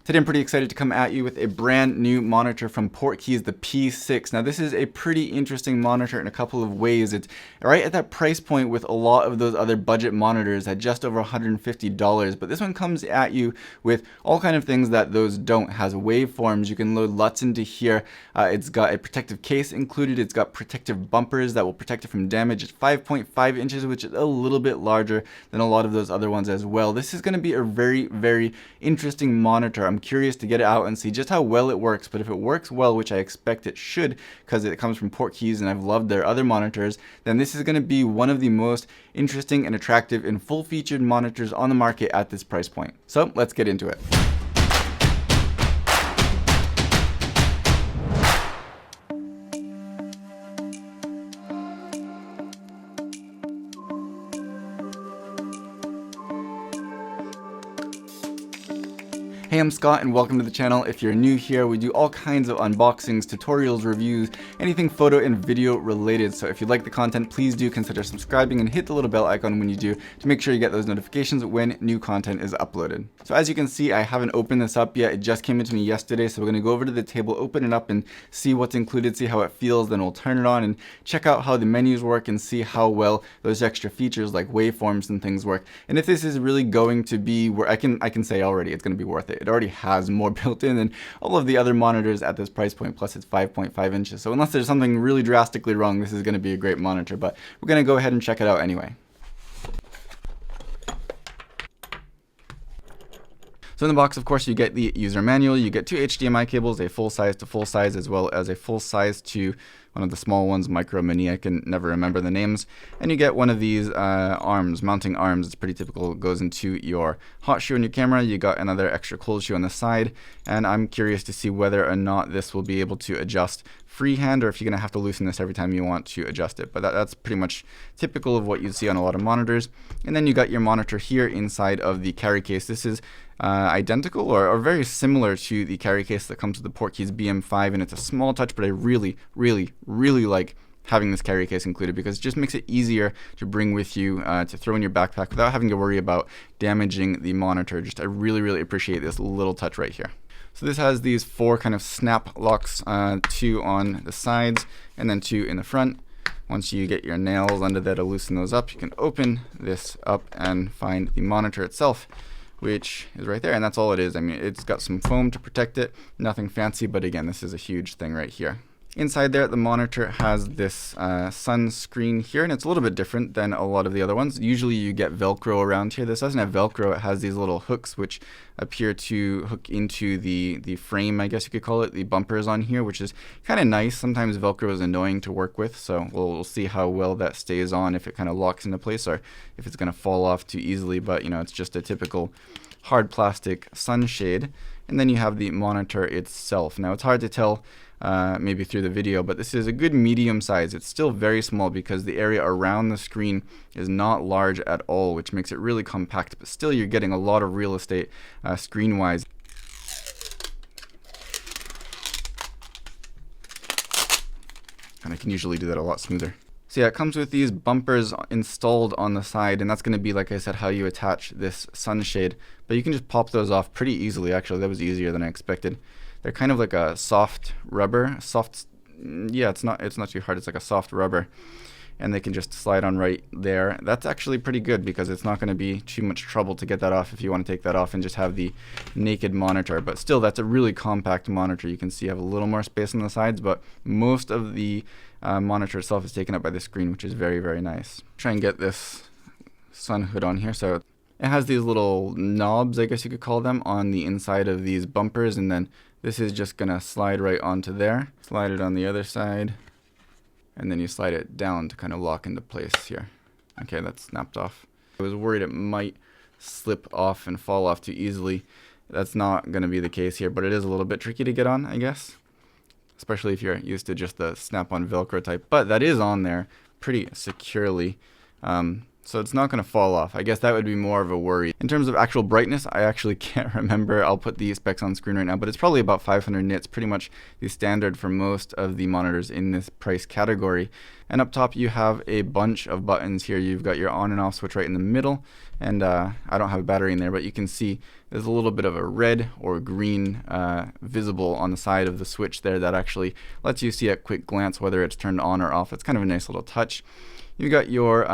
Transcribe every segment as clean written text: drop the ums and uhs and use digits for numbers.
Today I'm pretty excited to come at you with a brand new monitor from Portkeys, the P6. Now this is a pretty interesting monitor in a couple of ways. It's right at that price point with a lot of those other budget monitors at just over $150, but this one comes at you with all kind of things that those don't. It has waveforms, you can load LUTs into here. It's got a protective case included, it's got protective bumpers that will protect it from damage. It's 5.5 inches, which is a little bit larger than a lot of those other ones as well. This is going to be a very, very interesting monitor. I'm curious to get it out and see just how well it works, but if it works well, which I expect it should because it comes from Portkeys and I've loved their other monitors, then this is going to be one of the most interesting and attractive and full-featured monitors on the market at this price point. So let's get into it. Hey, I'm Scott and welcome to the channel. If you're new here, we do all kinds of unboxings, tutorials, reviews, anything photo and video related. So if you like the content, please do consider subscribing and hit the little bell icon when you do to make sure you get those notifications when new content is uploaded. So as you can see, I haven't opened this up yet. It just came into me yesterday. So we're going to go over to the table, open it up and see what's included, see how it feels. Then we'll turn it on and check out how the menus work and see how well those extra features like waveforms and things work. And if this is really going to be where I can say already it's going to be worth it. It already has more built in than all of the other monitors at this price point, plus it's 5.5 inches. So unless there's something really drastically wrong, this is going to be a great monitor, but we're going to go ahead and check it out anyway. So in the box, of course, you get the user manual, you get two HDMI cables, a full size to full size, as well as a full size to one of the small ones, micro mini, I can never remember the names. And you get one of these arms, mounting arms. It's pretty typical. It goes into your hot shoe on your camera. You got another extra cold shoe on the side. And I'm curious to see whether or not this will be able to adjust freehand or if you're going to have to loosen this every time you want to adjust it. But that's pretty much typical of what you'd see on a lot of monitors. And then you got your monitor here inside of the carry case. This is identical or very similar to the carry case that comes with the Portkeys BM5, and it's a small touch, but I really like having this carry case included because it just makes it easier to bring with you to throw in your backpack without having to worry about damaging the monitor. Just I really appreciate this little touch right here. So this has these four kind of snap locks, two on the sides and then two in the front. Once you get your nails under there to loosen those up, you can open this up and find the monitor itself, which is right there, and that's all it is. I mean, it's got some foam to protect it, nothing fancy, but again, this is a huge thing right here. Inside there, the monitor has this sun screen here, and it's a little bit different than a lot of the other ones. Usually you get Velcro around here. This doesn't have Velcro. It has these little hooks which appear to hook into the frame, I guess you could call it, the bumpers on here, which is kind of nice. Sometimes Velcro is annoying to work with, so we'll see how well that stays on, if it kind of locks into place or if it's going to fall off too easily. But, you know, it's just a typical hard plastic sunshade. And then you have the monitor itself. Now, it's hard to tell maybe through the video, but this is a good medium size. It's still very small because the area around the screen is not large at all, which makes it really compact, but still you're getting a lot of real estate screen wise. And I can usually do that a lot smoother. So yeah, it comes with these bumpers installed on the side, and that's going to be, like I said, how you attach this sunshade. But you can just pop those off pretty easily. Actually, that was easier than I expected. They're kind of like a soft rubber, yeah, it's not too hard. It's like a soft rubber, and they can just slide on right there. That's actually pretty good because it's not going to be too much trouble to get that off if you want to take that off and just have the naked monitor. But still, that's a really compact monitor. You can see I have a little more space on the sides, but most of the monitor itself is taken up by the screen, which is very nice. Try and get this sun hood on here. So it has these little knobs, I guess you could call them, on the inside of these bumpers, and then this is just gonna slide right onto there. Slide it on the other side, and then you slide it down to kind of lock into place here. Okay, that's snapped off. I was worried it might slip off and fall off too easily. That's not gonna be the case here, but it is a little bit tricky to get on, I guess, especially if you're used to just the snap-on Velcro type. But that is on there pretty securely. So it's not going to fall off. I guess that would be more of a worry. In terms of actual brightness, I actually can't remember. I'll put the specs on screen right now, but it's probably about 500 nits, pretty much the standard for most of the monitors in this price category. And up top you have a bunch of buttons here. You've got your on and off switch right in the middle, and I don't have a battery in there, but you can see there's a little bit of a red or green visible on the side of the switch there that actually lets you see at quick glance whether it's turned on or off. It's kind of a nice little touch. You've got your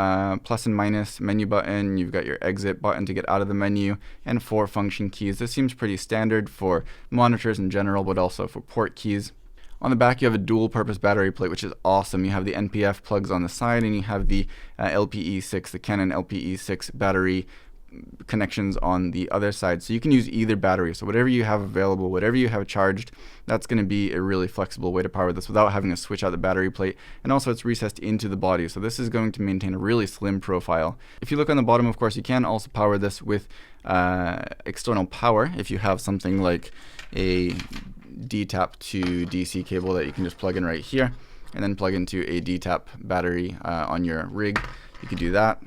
plus and minus menu button, you've got your exit button to get out of the menu, and 4 function keys. This seems pretty standard for monitors in general, but also for Portkeys. On the back you have a dual purpose battery plate, which is awesome. You have the NPF plugs on the side, and you have the LPE6, the Canon LPE6 battery connections on the other side. So you can use either battery. So whatever you have available, whatever you have charged, that's going to be a really flexible way to power this without having to switch out the battery plate. And also it's recessed into the body. So this is going to maintain a really slim profile. If you look on the bottom, of course, you can also power this with external power. If you have something like a D-tap to DC cable that you can just plug in right here and then plug into a D-tap battery on your rig, you could do that.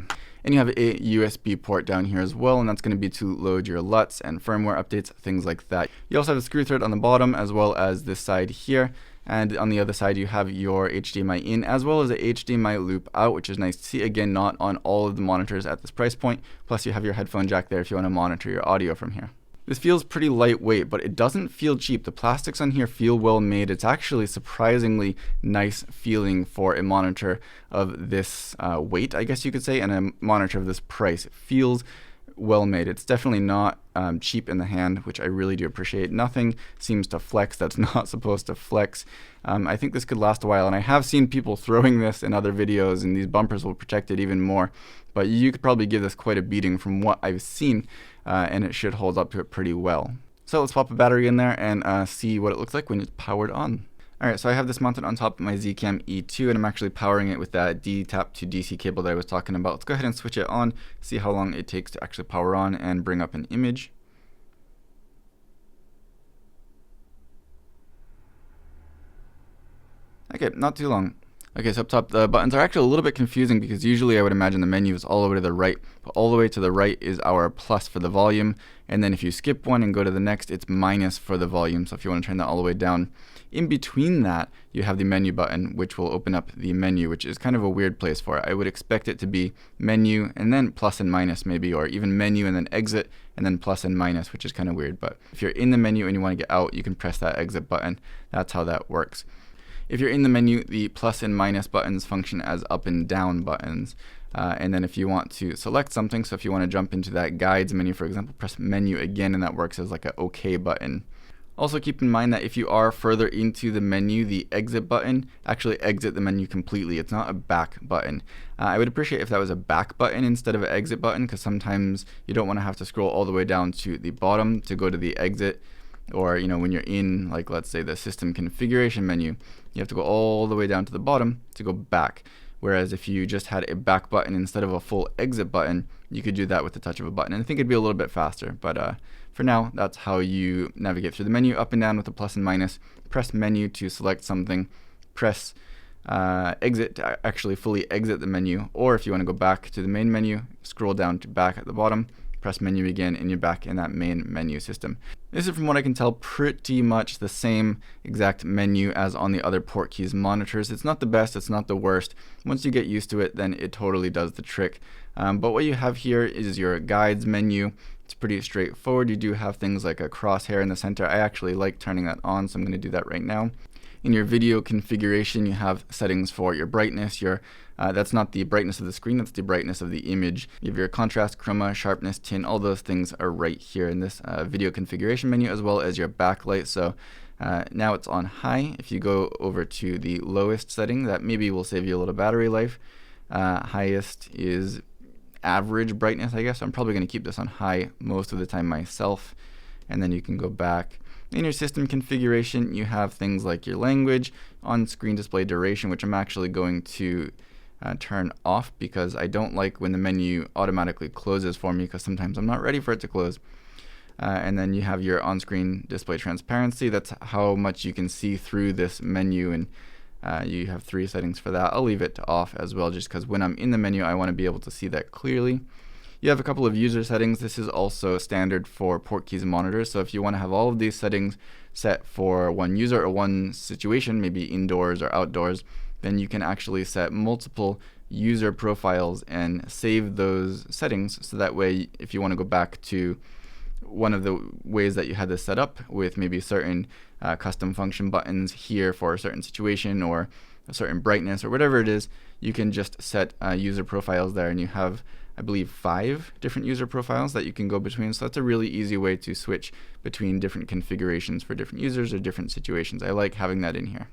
And you have a USB port down here as well, and that's going to be to load your LUTs and firmware updates, things like that. You also have a screw thread on the bottom as well as this side here. And on the other side you have your HDMI in as well as a HDMI loop out, which is nice to see. Again, not on all of the monitors at this price point. Plus you have your headphone jack there if you want to monitor your audio from here. This feels pretty lightweight, but it doesn't feel cheap. The plastics on here feel well made. It's actually surprisingly nice feeling for a monitor of this weight, I guess you could say, and a monitor of this price. It feels well made. It's definitely not cheap in the hand, which I really do appreciate. Nothing seems to flex that's not supposed to flex. I think this could last a while, and I have seen people throwing this in other videos, and these bumpers will protect it even more. But you could probably give this quite a beating from what I've seen, and it should hold up to it pretty well. So let's pop a battery in there and see what it looks like when it's powered on. Alright, so I have this mounted on top of my Zcam E2, and I'm actually powering it with that D-tap to DC cable that I was talking about. Let's go ahead and switch it on, see how long it takes to actually power on and bring up an image. Okay, not too long. Okay, so up top, the buttons are actually a little bit confusing because usually I would imagine the menu is all the way to the right, but all the way to the right is our plus for the volume, and then if you skip one and go to the next, it's minus for the volume. So if you want to turn that all the way down, in between that, you have the menu button, which will open up the menu, which is kind of a weird place for it. I would expect it to be menu and then plus and minus maybe, or even menu and then exit and then plus and minus, which is kind of weird. But if you're in the menu and you want to get out, you can press that exit button. That's how that works. If you're in the menu, the plus and minus buttons function as up and down buttons. And then if you want to select something, so if you want to jump into that guides menu, for example, press menu again, and that works as like an OK button. Also keep in mind that if you are further into the menu, the exit button actually exit the menu completely. It's not a back button. I would appreciate if that was a back button instead of an exit button, because sometimes you don't want to have to scroll all the way down to the bottom to go to the exit. Or, you know, when you're in, like, let's say the system configuration menu, you have to go all the way down to the bottom to go back. Whereas if you just had a back button instead of a full exit button, you could do that with the touch of a button. And I think it'd be a little bit faster. But for now, that's how you navigate through the menu, up and down with the plus and minus. Press menu to select something. Press exit to actually fully exit the menu. Or if you want to go back to the main menu, scroll down to back at the bottom. Press menu again, and you're back in that main menu system. This is, from what I can tell, pretty much the same exact menu as on the other Portkeys monitors. It's not the best, it's not the worst. Once you get used to it, then it totally does the trick. But what you have here is your guides menu. It's pretty straightforward. You do have things like a crosshair in the center. I actually like turning that on, so I'm going to do that right now. In your video configuration, you have settings for your brightness. That's not the brightness of the screen, that's the brightness of the image. You have your contrast, chroma, sharpness, tint, all those things are right here in this video configuration menu, as well as your backlight. So now it's on high. If you go over to the lowest setting, that maybe will save you a little battery life. Highest is average brightness, I guess. I'm probably going to keep this on high most of the time myself. And then you can go back. In your system configuration, you have things like your language, on-screen display duration, which I'm actually going to turn off because I don't like when the menu automatically closes for me, because sometimes I'm not ready for it to close. And then you have your on-screen display transparency. That's how much you can see through this menu, and You have 3 settings for that. I'll leave it to off as well, just because when I'm in the menu, I want to be able to see that clearly. You have a couple of user settings. This is also standard for Portkeys monitors. So if you want to have all of these settings set for one user or one situation, maybe indoors or outdoors, then you can actually set multiple user profiles and save those settings. So that way, if you want to go back to one of the ways that you had this set up with maybe certain custom function buttons here for a certain situation or a certain brightness or whatever it is, you can just set user profiles there, and you have, I believe, 5 different user profiles that you can go between. So that's a really easy way to switch between different configurations for different users or different situations. I like having that in here.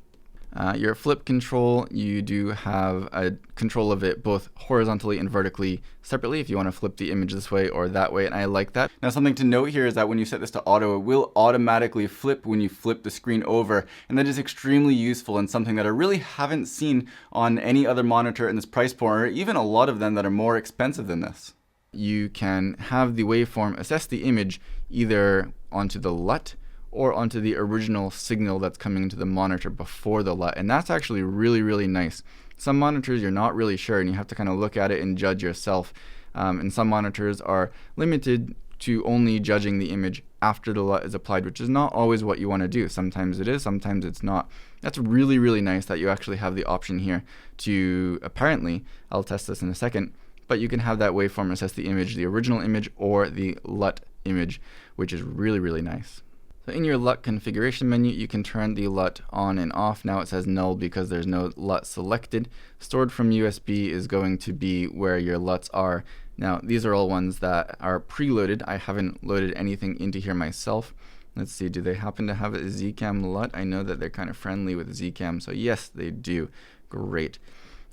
Your flip control, you do have a control of it both horizontally and vertically separately if you want to flip the image this way or that way, and I like that. Now, something to note here is that when you set this to auto, it will automatically flip when you flip the screen over, and that is extremely useful and something that I really haven't seen on any other monitor in this price point, or even a lot of them that are more expensive than this. You can have the waveform assess the image either onto the LUT or onto the original signal that's coming into the monitor before the LUT. And that's actually really, really nice. Some monitors you're not really sure and you have to kind of look at it and judge yourself. And some monitors are limited to only judging the image after the LUT is applied, which is not always what you want to do. Sometimes it is, sometimes it's not. That's really, really nice that you actually have the option here to, apparently, I'll test this in a second, but you can have that waveform assess the image, the original image or the LUT image, which is really, really nice. So in your LUT configuration menu, you can turn the LUT on and off. Now it says null because there's no LUT selected. Stored from USB is going to be where your LUTs are. Now these are all ones that are preloaded. I haven't loaded anything into here myself. Let's see, do they happen to have a Zcam LUT? I know that they're kind of friendly with Zcam, so yes, they do. Great.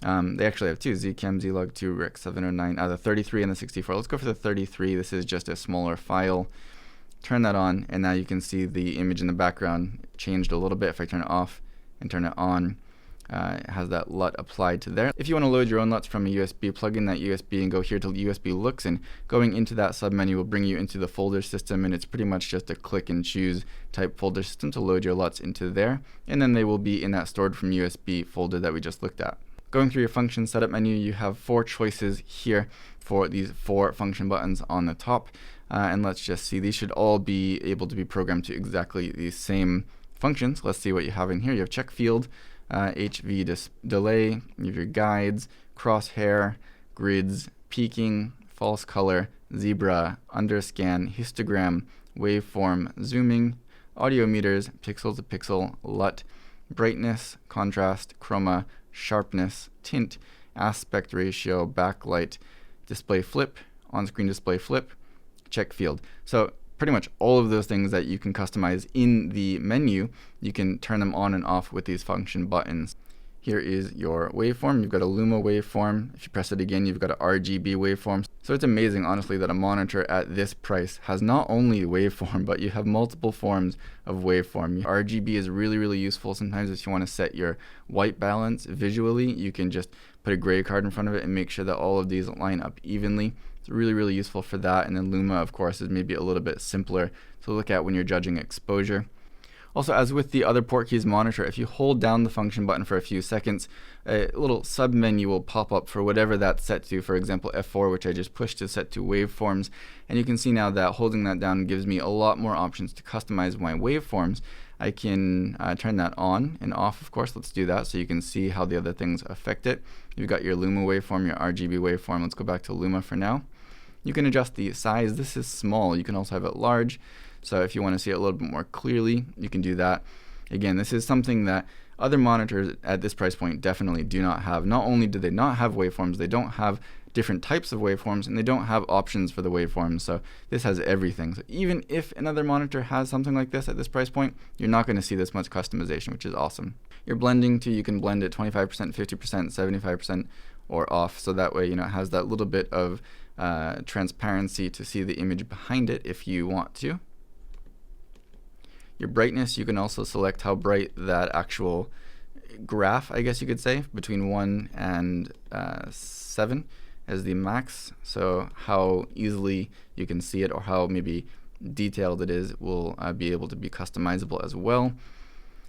They actually have 2, Zcam Zlog 2 Rec 709, the 33 and the 64. Let's go for the 33. This is just a smaller file. Turn that on, and now you can see the image in the background changed a little bit. If I turn it off and turn it on, it has that LUT applied to there. If you want to load your own LUTs from a USB, plug in that USB and go here to USB looks, and going into that submenu will bring you into the folder system, and it's pretty much just a click and choose type folder system to load your LUTs into there, and then they will be in that stored from USB folder that we just looked at. Going through your function setup menu, you have 4 choices here for these 4 function buttons on the top. And let's just see, these should all be able to be programmed to exactly the same functions. Let's see what you have in here. You have check field, HV delay, you have your guides, crosshair, grids, peaking, false color, zebra, underscan, histogram, waveform, zooming, audio meters, pixel to pixel, LUT, brightness, contrast, chroma, sharpness, tint, aspect ratio, backlight, display flip, on-screen display flip, check field. So pretty much all of those things that you can customize in the menu, you can turn them on and off with these function buttons. Here is your waveform. You've got a Luma waveform. If you press it again, you've got an RGB waveform. So it's amazing, honestly, that a monitor at this price has not only waveform, but you have multiple forms of waveform. RGB is really, really useful. Sometimes if you want to set your white balance visually, you can just put a gray card in front of it and make sure that all of these line up evenly. It's really, really useful for that. And then Luma, of course, is maybe a little bit simpler to look at when you're judging exposure. Also, as with the other Portkeys monitor, if you hold down the function button for a few seconds, a little sub menu will pop up for whatever that's set to. For example, F4, which I just pushed, is set to waveforms. And you can see now that holding that down gives me a lot more options to customize my waveforms. I can turn that on and off, of course. Let's do that so you can see how the other things affect it. You've got your Luma waveform, your RGB waveform. Let's go back to Luma for now. You can adjust the size. This is small. You can also have it large. So if you want to see it a little bit more clearly, you can do that. Again, this is something that other monitors at this price point definitely do not have. Not only do they not have waveforms, they don't have different types of waveforms, and they don't have options for the waveforms. So this has everything. So even if another monitor has something like this at this price point, you're not going to see this much customization, which is awesome. Your blending too, you can blend it 25%, 50%, 75%, or off. So that way, it has that little bit of transparency to see the image behind it if you want to. Your brightness, you can also select how bright that actual graph, I guess you could say, between 1 and 7 as the max. So how easily you can see it or how maybe detailed it is will be able to be customizable as well.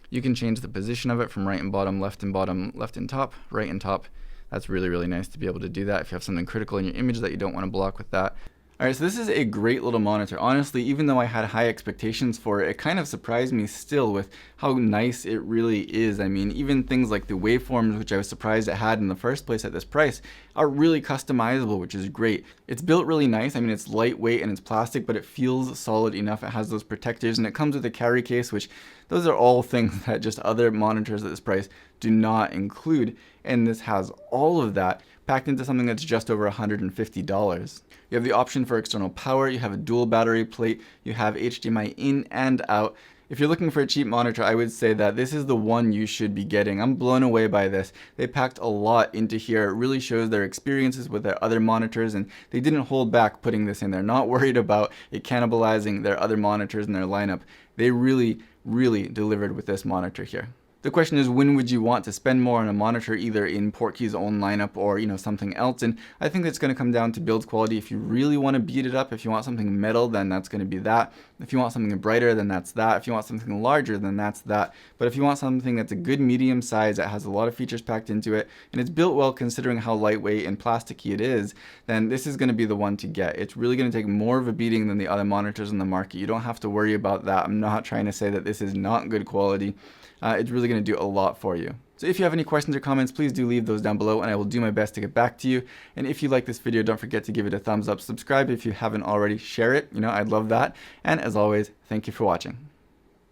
You can change the position of it from right and bottom, left and bottom, left and top, right and top. That's really, really nice to be able to do that if you have something critical in your image that you don't want to block with that. Alright, so this is a great little monitor. Honestly, even though I had high expectations for it, it kind of surprised me still with how nice it really is. I mean, even things like the waveforms, which I was surprised it had in the first place at this price, are really customizable, which is great. It's built really nice. I mean, it's lightweight and it's plastic, but it feels solid enough. It has those protectors and it comes with a carry case, which those are all things that just other monitors at this price do not include. And this has all of that packed into something that's just over $150. You have the option for external power, you have a dual battery plate, you have HDMI in and out. If you're looking for a cheap monitor, I would say that this is the one you should be getting. I'm blown away by this. They packed a lot into here. It really shows their experiences with their other monitors, and they didn't hold back putting this in. They're not worried about it cannibalizing their other monitors in their lineup. They really, really delivered with this monitor here. The question is, when would you want to spend more on a monitor, either in Portkeys' own lineup or, something else? And I think it's going to come down to build quality. If you really want to beat it up, if you want something metal, then that's going to be that. If you want something brighter, then that's that. If you want something larger, then that's that. But if you want something that's a good medium size, that has a lot of features packed into it, and it's built well considering how lightweight and plasticky it is, then this is going to be the one to get. It's really going to take more of a beating than the other monitors in the market. You don't have to worry about that. I'm not trying to say that this is not good quality. It's really going to do a lot for you. So if you have any questions or comments, please do leave those down below and I will do my best to get back to you. And if you like this video, don't forget to give it a thumbs up, subscribe if you haven't already, share it, I'd love that. And as always, thank you for watching.